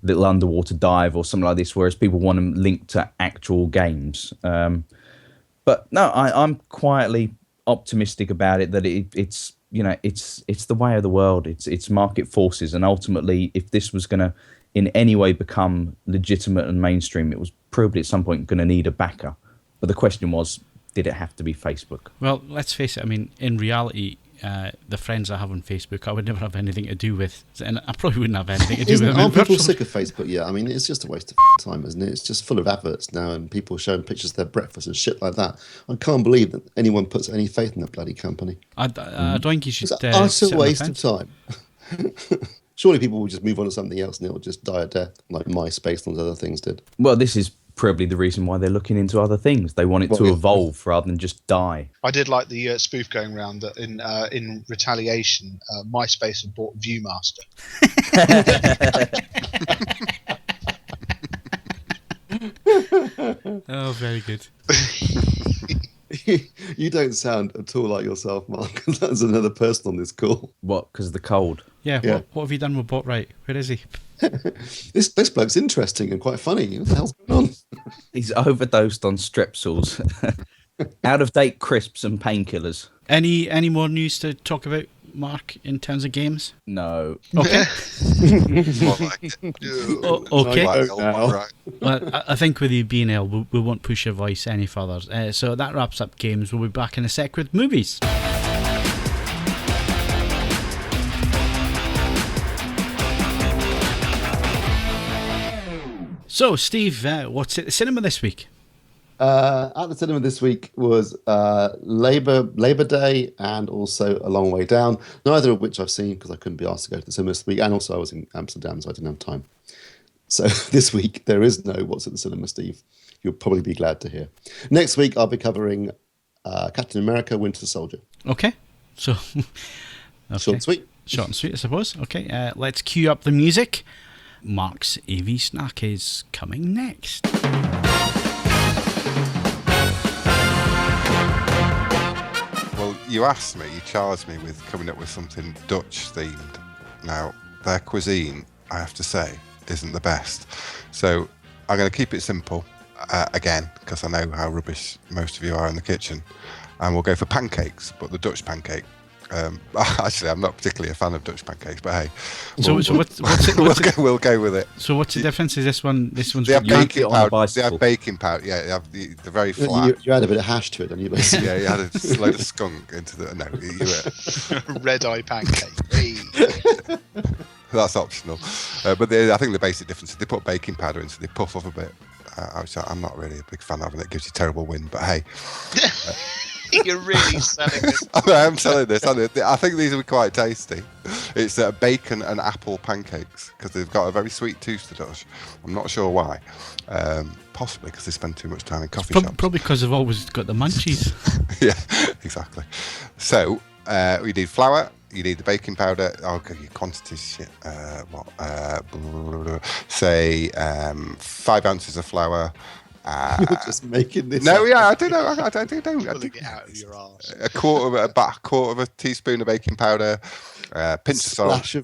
little underwater dive or something like this, whereas people want them linked to actual games. But no, I'm quietly optimistic about it, that it's the way of the world. It's market forces, and ultimately, if this was going to in any way become legitimate and mainstream, it was probably at some point going to need a backer. But the question was, did it have to be Facebook? Well, let's face it. I mean, in reality, the friends I have on Facebook, I would never have anything to do with, and I probably wouldn't have anything to do with them. Aren't people sick of Facebook? Yeah, I mean, it's just a waste of time, isn't it? It's just full of adverts now, and people showing pictures of their breakfast and shit like that. I can't believe that anyone puts any faith in that bloody company. I don't think you should. It's a waste of time. Surely people will just move on to something else, and it'll just die a death, like MySpace and those other things did. Well, this is probably the reason why they're looking into other things. They want it to evolve rather than just die. I did like the spoof going around that in retaliation, MySpace had bought Viewmaster. Oh, very good. You don't sound at all like yourself, Mark. That's another person on this call. What? Because of the cold? Yeah. What have you done with Botwright? Where is he? This bloke's interesting and quite funny. What the hell's going on? He's overdosed on strepsils, out of date crisps and painkillers. Any more news to talk about, Mark, in terms of games? No. Okay. Okay. Right. Well, I think with you being ill, we won't push your voice any further. So that wraps up games. We'll be back in a sec with movies. So, Steve, what's at the cinema this week? At the cinema this week was Labor Day and also A Long Way Down, neither of which I've seen because I couldn't be asked to go to the cinema this week, and also I was in Amsterdam, so I didn't have time. So this week there is no What's at the Cinema, Steve. You'll probably be glad to hear. Next week I'll be covering Captain America: Winter Soldier. Okay, so Short and sweet. Short and sweet, I suppose. Okay, let's cue up the music. Mark's AV Snack is coming next. Well, you asked me, you charged me with coming up with something Dutch themed. Now, their cuisine, I have to say, isn't the best. So I'm going to keep it simple, again, because I know how rubbish most of you are in the kitchen. And we'll go for pancakes, but the Dutch pancake. Actually, I'm not particularly a fan of Dutch pancakes, but hey. We'll go with it. So what's the difference? Is this one? This one's they have baking powder. They have baking powder. Yeah, they have the very flat. You add a bit of hash to it, don't you? Basically. Yeah, you had a load of skunk into the. No, Red eye pancake. that's optional. But I think the basic difference is they put baking powder in, so they puff up a bit. Which I'm not really a big fan of, and it gives you terrible wind. But hey. You're really selling this. I am selling this. I think these will be quite tasty. It's bacon and apple pancakes because they've got a very sweet tooth to Dutch. I'm not sure why. Possibly because they spend too much time in coffee shops. Probably because they've always got the munchies. Yeah, exactly. So we need flour. You need the baking powder. I'll give you quantities. Shit. Say 5 ounces of flour. You're just making this. No, up. Yeah, I don't know. I don't. Pulling it out of your arse. A quarter of a teaspoon of baking powder, pinch of salt,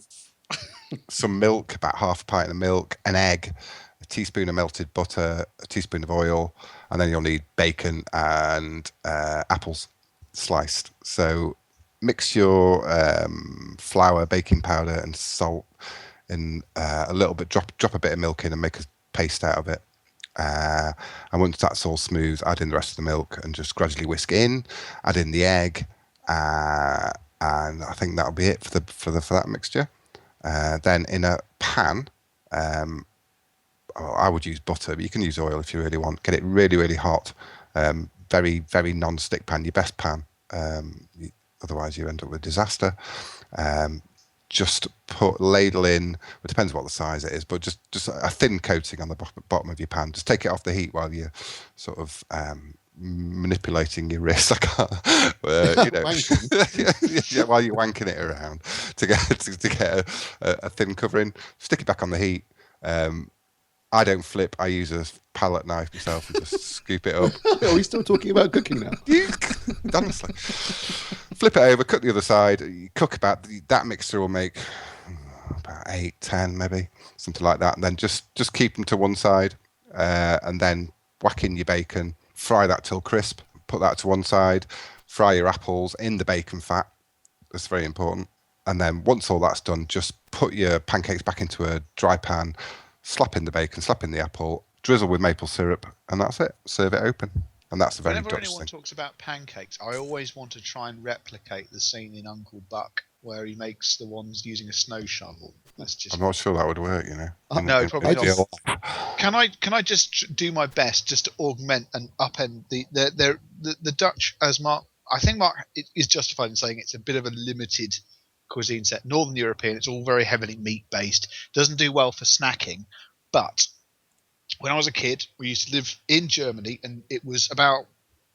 some milk, about half a pint of milk, an egg, a teaspoon of melted butter, a teaspoon of oil, and then you'll need bacon and apples sliced. So mix your flour, baking powder, and salt in a little bit. Drop a bit of milk in and make a paste out of it. And once that's all smooth, add in the rest of the milk and just gradually whisk in. Add in the egg, and I think that'll be it for that mixture. Then in a pan, I would use butter, but you can use oil if you really want. Get it really, really hot. Very, very non-stick pan, your best pan. Otherwise, you end up with disaster. Just ladle in, it depends what the size it is, but just a thin coating on the bottom of your pan. Just take it off the heat while you're sort of manipulating your wrist. I can't, while you're wanking it around to get a thin covering. Stick it back on the heat. I don't flip. I use a palette knife myself and just scoop it up. Are we still talking about cooking now? Honestly, flip it over, cut the other side. You cook about that mixture will make about 8, 10 maybe, something like that. And then just keep them to one side, and then whack in your bacon. Fry that till crisp. Put that to one side. Fry your apples in the bacon fat. That's very important. And then once all that's done, just put your pancakes back into a dry pan. Slap in the bacon, slap in the apple, drizzle with maple syrup, and that's it. Serve it open. And that's a very Whenever Dutch anyone thing. talks about pancakes, I always want to try and replicate the scene in Uncle Buck where he makes the ones using a snow shovel. That's just. I'm not sure that would work, No, probably not. Can I just do my best just to augment and upend the Dutch, as Mark? I think Mark is justified in saying it's a bit of a limited cuisine set. Northern European, it's all very heavily meat based. Doesn't do well for snacking. But when I was a kid, we used to live in Germany, and it was about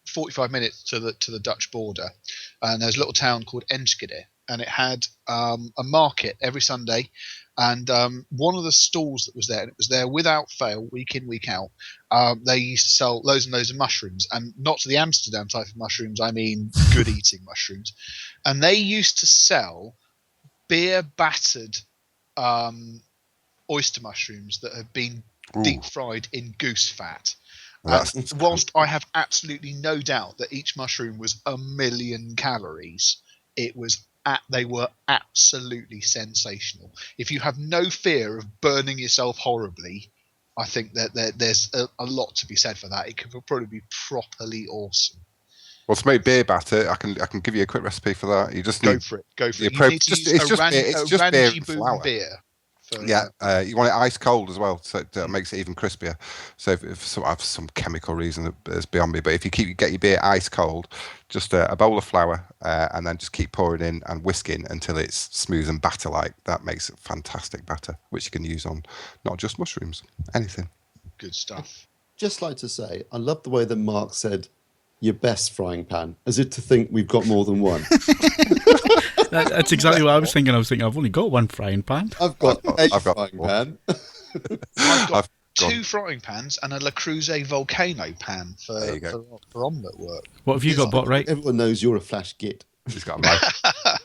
45 minutes to the Dutch border. And there's a little town called Enschede, and it had a market every Sunday. And one of the stalls that was there, and it was there without fail, week in, week out, they used to sell loads and loads of mushrooms, and not the Amsterdam type of mushrooms, I mean good eating mushrooms. And they used to sell beer battered oyster mushrooms that had been deep fried in goose fat. Whilst I have absolutely no doubt that each mushroom was 1,000,000 calories, they were absolutely sensational. If you have no fear of burning yourself horribly, I think that there's a lot to be said for that. It could probably be properly awesome. Well, to make beer batter, I can give you a quick recipe for that. You just go for it. You need to use it's just beer and flour. Beer. You want it ice cold as well, so it makes it even crispier. So if I have some chemical reason that's beyond me, but if you get your beer ice cold, just a bowl of flour, and then just keep pouring in and whisking until it's smooth and batter-like. That makes a fantastic batter, which you can use on not just mushrooms, anything. Good stuff. Just like to say, I love the way that Mark said, your best frying pan, as if to think we've got more than one. That's exactly what I was thinking. I've only got one frying pan. I've got a frying pan. I've got 2 frying pans and a Le Creuset volcano pan for omelette work. What have you got, Botwright? Everyone knows you're a flash git. He's got a mic.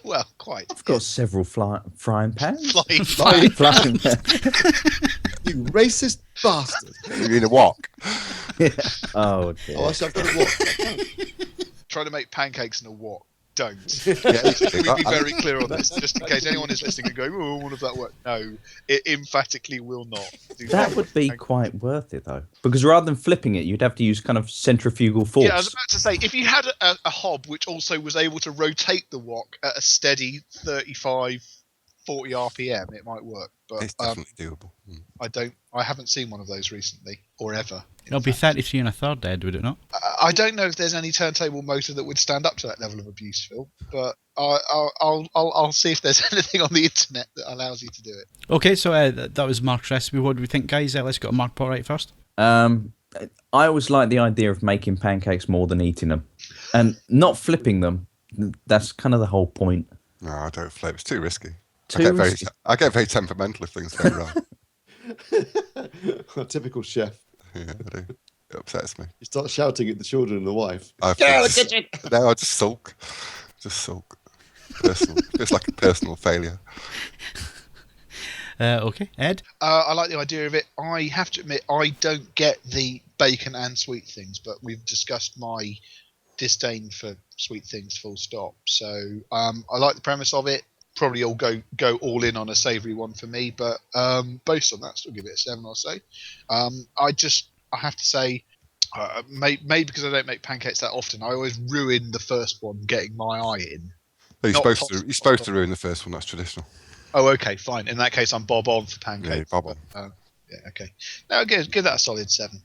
Well, quite. I've got several frying pans. Flying frying pan. You racist bastard. You mean a wok? Yeah. Oh, dear. Oh, actually, I've got a wok. Trying to make pancakes in a wok. Don't. Yeah, We'd be very clear on this, just in case anyone is listening and going, "Oh, all of that work." No, it emphatically will not. That would be quite worth it, though, because rather than flipping it, you'd have to use kind of centrifugal force. Yeah, I was about to say, if you had a hob which also was able to rotate the wok at a steady 35, 40 RPM, it might work. But it's definitely doable. I haven't seen one of those recently, or ever. It'll be 33 1/3, Ed, would it not? I don't know if there's any turntable motor that would stand up to that level of abuse, Phil. But I'll see if there's anything on the internet that allows you to do it. Okay, so that was Mark's recipe. What do we think, guys? Let's go to Mark Botwright first. I always like the idea of making pancakes more than eating them, and not flipping them. That's kind of the whole point. No, I don't flip. It's too risky. Risky. I get very temperamental if things go wrong. A typical chef. Yeah, I do. It upsets me. You start shouting at the children and the wife. Get out of the kitchen! No, I just sulk. Personal. It's like a personal failure. Okay, Ed? I like the idea of it. I have to admit, I don't get the bacon and sweet things, but we've discussed my disdain for sweet things full stop. So I like the premise of it. Probably all go all in on a savoury one for me, but based on that, still give it a 7 or so. I have to say, maybe because I don't make pancakes that often, I always ruin the first one getting my eye in. You're supposed to ruin the first one. That's traditional. Oh, okay, fine. In that case, I'm bob on for pancakes. Yeah, bob on. Yeah, okay. No, give that a solid 7.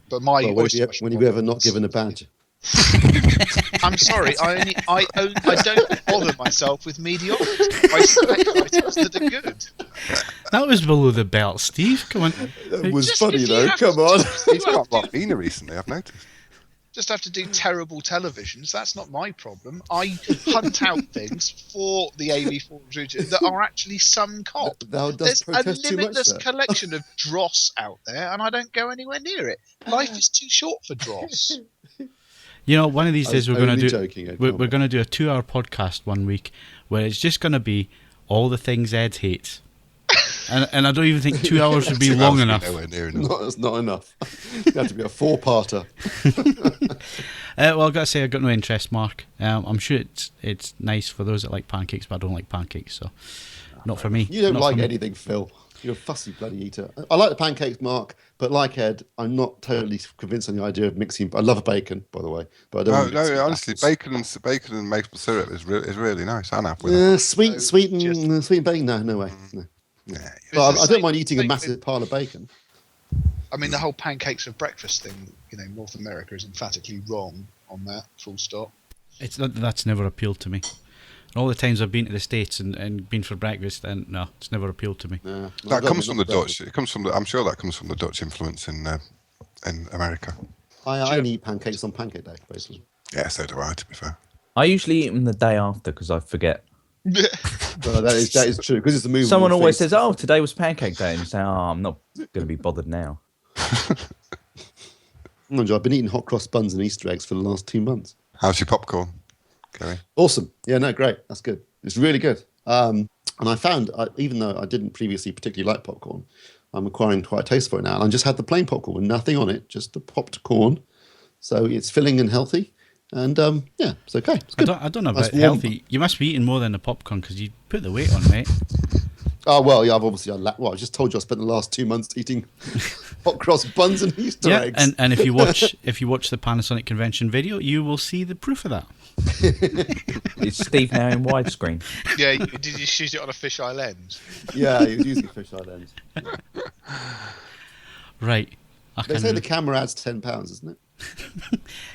But when have you ever not given a badge? I'm sorry, I don't bother myself with mediocrity. I select items that are good. That was below the belt, Steve. Come on. It was funny though. Come on. He's got Robina recently, I've noticed. just have to do terrible televisions. That's not my problem. I hunt out things for the AVForums region that are actually some cop. There's a limitless collection of dross out there, and I don't go anywhere near it. Life is too short for dross. You know, one of these days we're going to do. We're going to do a 2-hour podcast one week where it's just going to be all the things Ed hates. And I don't even think 2 hours would be long enough. It's not enough. You have to be a 4-parter. Well, I've got to say, I've got no interest, Mark. I'm sure it's nice for those that like pancakes, but I don't like pancakes, so not for me. You don't like anything, Phil. You're a fussy bloody eater. I like the pancakes, Mark, but like Ed, I'm not totally convinced on the idea of mixing. I love a bacon, by the way, but I don't. No, honestly, bacon and maple syrup is really nice. I'm happy with it. Sweet and bacon. No way. No. Yeah. But I don't mind eating a massive pile of bacon. I mean, the whole pancakes of breakfast thing, North America is emphatically wrong on that, full stop. That's never appealed to me. All the times I've been to the States and been for breakfast, and no, it's never appealed to me. That comes from the Dutch. It comes from I'm sure that comes from the Dutch influence in America. I only eat pancakes on Pancake Day, basically. Yeah, so do I, to be fair. I usually eat them the day after because I forget. Well, that is true, because it's a movie. Someone always says, "Oh, today was Pancake Day," and you say, "Oh, I'm not going to be bothered now." I've been eating hot cross buns and Easter eggs for the last 2 months. How's your popcorn, Gary? Awesome. Yeah, no, great. That's good. It's really good. And I found, even though I didn't previously particularly like popcorn, I'm acquiring quite a taste for it now. And I just had the plain popcorn with nothing on it, just the popped corn. So it's filling and healthy. And yeah, it's okay. It's good. I don't know about healthy. You must be eating more than the popcorn because you put the weight on, mate. Oh, well, yeah, I just told you I spent the last 2 months eating hot cross buns and Easter eggs. And if you watch the Panasonic Convention video, you will see the proof of that. Is Steve now in widescreen? Yeah, did you shoot it on a fisheye lens? Yeah, he was using fisheye lens. Right. They say the camera adds £10, isn't it?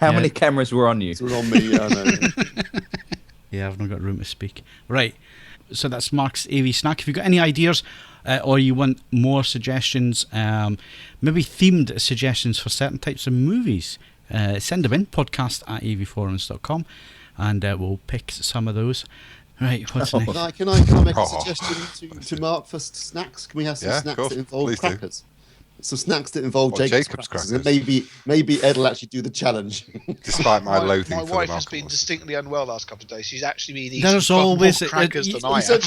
How many cameras were on you? It's on me, yeah, I know. Yeah, I've not got room to speak. Right. So that's Mark's AV Snack. If you've got any ideas or you want more suggestions, maybe themed suggestions for certain types of movies, send them in, podcast@avforums.com, and we'll pick some of those. Right, what's next? Can I make a suggestion to Mark for snacks? Can we have some snacks that involve crackers? Some snacks that involve Jacob's crackers. And maybe Ed will actually do the challenge. Despite my loathing my for wife them has been distinctly unwell last couple of days. She's actually been eating There's always more crackers than I have.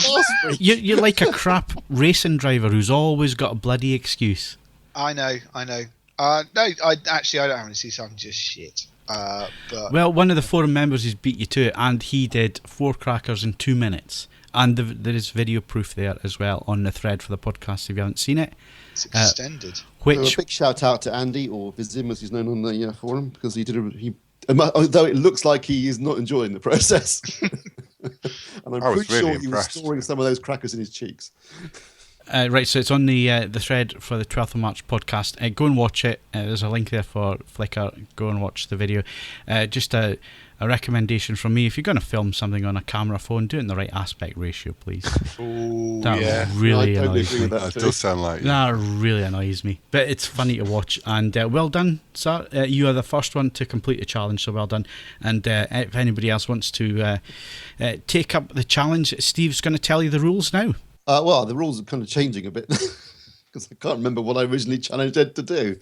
You're like a crap racing driver who's always got a bloody excuse. I know. No, I don't have any excuse. I'm just shit. But well, one of the forum members has beat you to it, and he did 4 crackers in 2 minutes. And there is video proof there as well on the thread for the podcast if you haven't seen it. It's extended. A big shout out to Andy, or Vizim as he's known on the forum, because although it looks like he is not enjoying the process. And I'm pretty sure he was storing some of those crackers in his cheeks. Right, so it's on the thread for the 12th of March podcast. Go and watch it. There's a link there for Flickr. Go and watch the video. Just a recommendation from me: if you're going to film something on a camera phone, do it in the right aspect ratio, please. Ooh, that really annoys me. That does sound like that really annoys me. But it's funny to watch, and well done, sir. You are the first one to complete the challenge, so well done. And if anybody else wants to take up the challenge, Steve's going to tell you the rules now. Well, the rules are kind of changing a bit because I can't remember what I originally challenged Ed to do.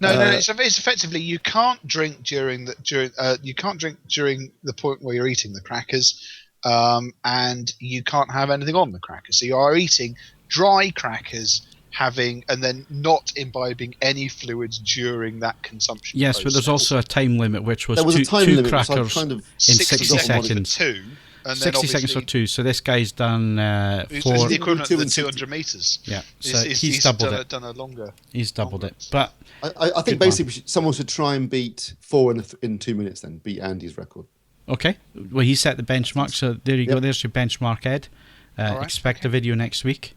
No, it's effectively you can't drink during the point where you're eating the crackers, and you can't have anything on the crackers. So you are eating dry crackers, and then not imbibing any fluids during that consumption. Yes, process. But there's also a time limit, which was two crackers in 60 seconds. And 60 seconds for 2, so this guy's done 4. It's the equivalent of the 200 metres. Yeah, so he's doubled it. Done a longer. He's doubled it. But I think basically someone should try and beat 4 in 2 minutes, then beat Andy's record. Okay, well, he set the benchmark, so there you go. There's your benchmark, Ed. Expect a video next week.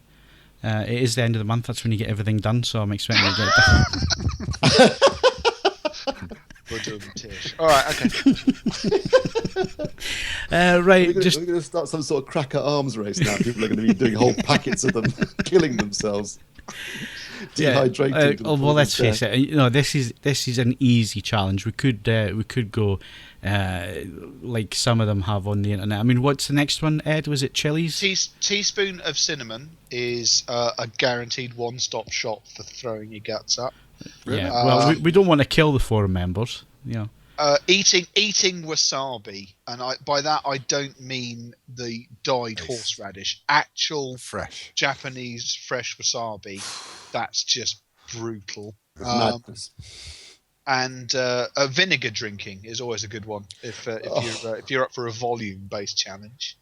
It is the end of the month. That's when you get everything done, so I'm expecting to get it done. All right, okay. Right, we're going to start some sort of cracker arms race now. People are going to be doing whole packets of them, killing themselves. dehydrated. Well, let's face it. You know, this is an easy challenge. We could go like some of them have on the internet. I mean, what's the next one, Ed? Was it chilies? Teaspoon of cinnamon is a guaranteed one-stop shop for throwing your guts up. Yeah. Well, we don't want to kill the forum members. You know. Eating wasabi, and by that I don't mean the dyed horseradish. Actual fresh Japanese fresh wasabi. That's just brutal. Madness. And vinegar drinking is always a good one if you're up for a volume-based challenge.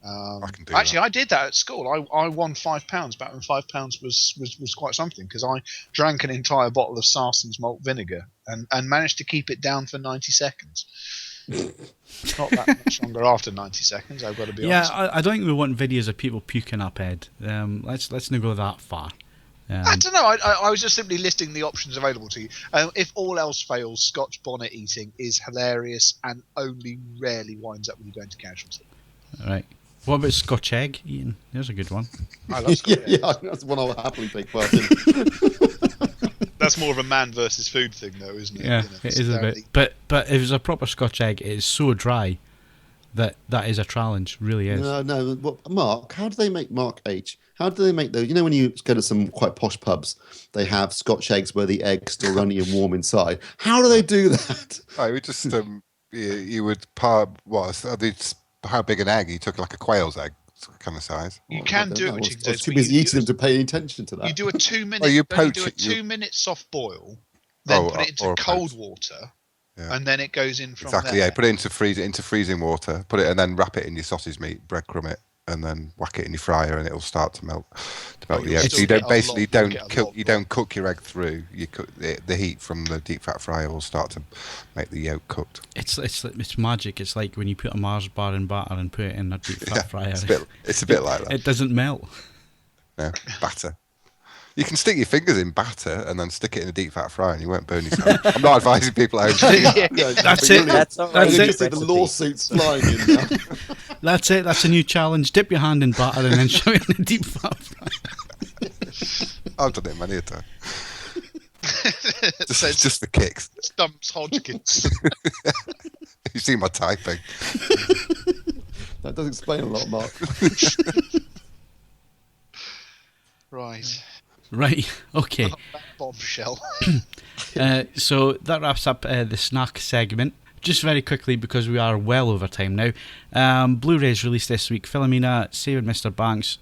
I can do that. I did that at school. I won £5 back when £5 was quite something, because I drank an entire bottle of Sarson's malt vinegar and managed to keep it down for 90 seconds. Not that much longer after 90 seconds, I've got to be honest. Yeah, I don't think we want videos of people puking up, Ed. Let's not go that far. I don't know. I was just simply listing the options available to you. If all else fails, Scotch bonnet eating is hilarious and only rarely winds up with you going to casualty. All right. What about Scotch egg eating? There's a good one. I love Scotch egg. Yeah, that's one I'll happily take part in. That's more of a man versus food thing, though, isn't it? Yeah, it is a bit. But if it's a proper Scotch egg, it is so dry that is a challenge. Really is. No. Well, Mark, how do they make Mark H? How do they make those? You know, when you go to some quite posh pubs, they have Scotch eggs where the egg's still runny and warm inside. How do they do that? We just you would how big an egg? You took like a quail's egg kind of size. You can do it. I was too busy eating them to pay any attention to that. You do a 2 minute. You do a 2 minute soft boil, then put it into cold water, and then it goes in from exactly. there. Yeah, put it into freezing water. Put it and then wrap it in your sausage meat, breadcrumb it, and then whack it in your fryer, and it'll start to melt the yolk. So you don't cook your egg through. You cook the heat from the deep fat fryer will start to make the yolk cooked. It's magic. It's like when you put a Mars bar in batter and put it in a deep fat fryer. It's a bit like that. It doesn't melt. No, batter. You can stick your fingers in batter and then stick it in a deep fat fryer and you won't burn yourself. I'm not advising people how to do that. That's it. That's it. The lawsuits flying in now. That's it. That's a new challenge. Dip your hand in batter and then shove it in a deep fat fryer. I've done it many a time. just for kicks. Stumps Hodgkinson. You see my typing. That does explain a lot, Mark. Right, okay. Bombshell. So that wraps up the snack segment. Just very quickly, because we are well over time now. Blu-rays released this week. Philomena, Saving Mr. Banks,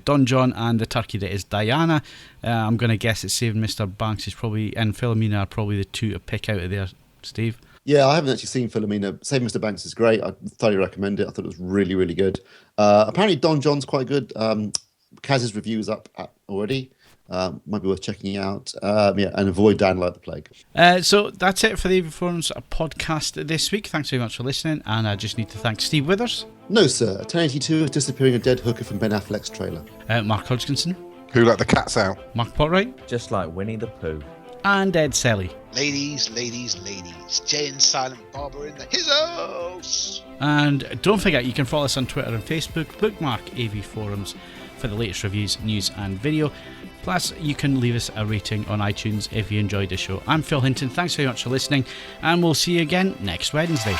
Don John, and the turkey that is Diana. I'm going to guess that Saving Mr. Banks is probably, and Philomena are probably the two to pick out of there. Steve? Yeah, I haven't actually seen Philomena. Saving Mr. Banks is great. I thoroughly recommend it. I thought it was really, really good. Apparently Don John's quite good. Kaz's review is up already. Might be worth checking out. And avoid Dan like the plague. So that's it for the AVForums podcast this week. Thanks very much for listening, and I just need to thank Steve Withers. No, sir. 1082 is disappearing a dead hooker from Ben Affleck's trailer. Mark Hodgkinson. Who let the cats out? Mark Botwright. Just like Winnie the Pooh. And Ed Selley. Ladies. Jay and Silent Barber in his house. And don't forget, you can follow us on Twitter and Facebook. Bookmark AVForums for the latest reviews, news and video. Plus, you can leave us a rating on iTunes if you enjoyed the show. I'm Phil Hinton. Thanks very much for listening, and we'll see you again next Wednesday.